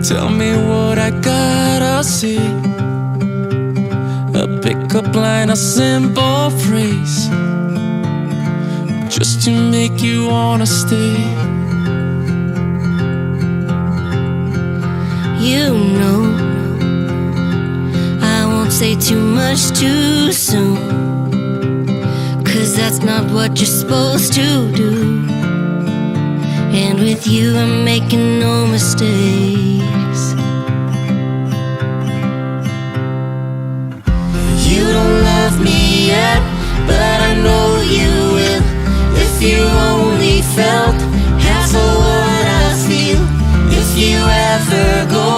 Tell me what I gotta see. A pickup line, a simple phrase, just to make you wanna stay. You know, I won't say too much too soon, 'cause that's not what you're supposed to do. And with you I'm making no mistakes. You don't love me yet, but I know you will. If you only felt half of what I feel. If you ever go,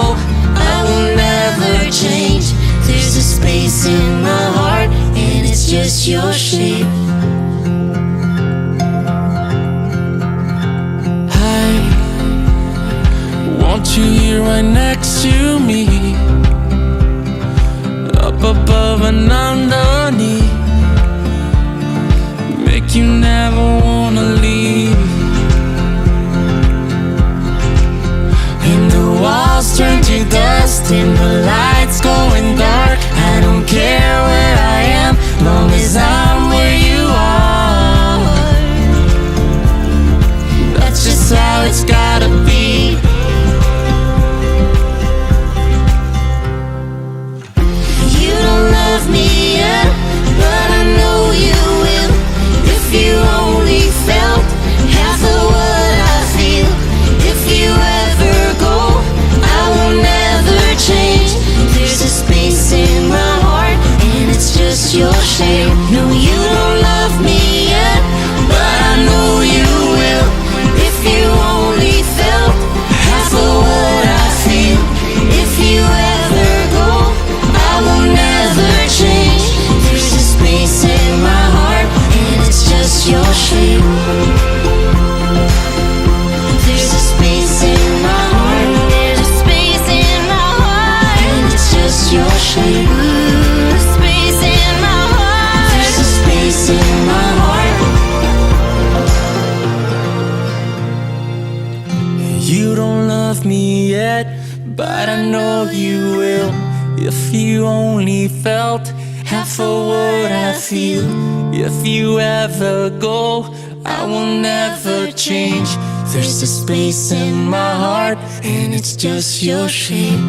I will never change. There's a space in my heart, and it's just your shape. I want you here right next to me, up above and underneath, make you never wanna leave. And the walls turn to dust and the lights going dark. I don't care where I am, long as I'm where you are. That's just how it's gotta be. You don't love me yet, but I know you will. If you only felt half of what I feel. If you ever go, I will never change. There's a space in my heart, and it's just your shape. No, you don't love me yet, but I know you will. If you only felt half of what I feel. If you ever go, I will never change. There's a space in my heart, and it's just your shape. There's a space in my heart, there's a space in my heart, and it's just your shape. Ooh, space in my heart, there's a space in my heart. You don't love me yet, but I know you will. If you only felt half of what I feel. If you ever go, I will never change. There's a space in my heart, and it's just your shape.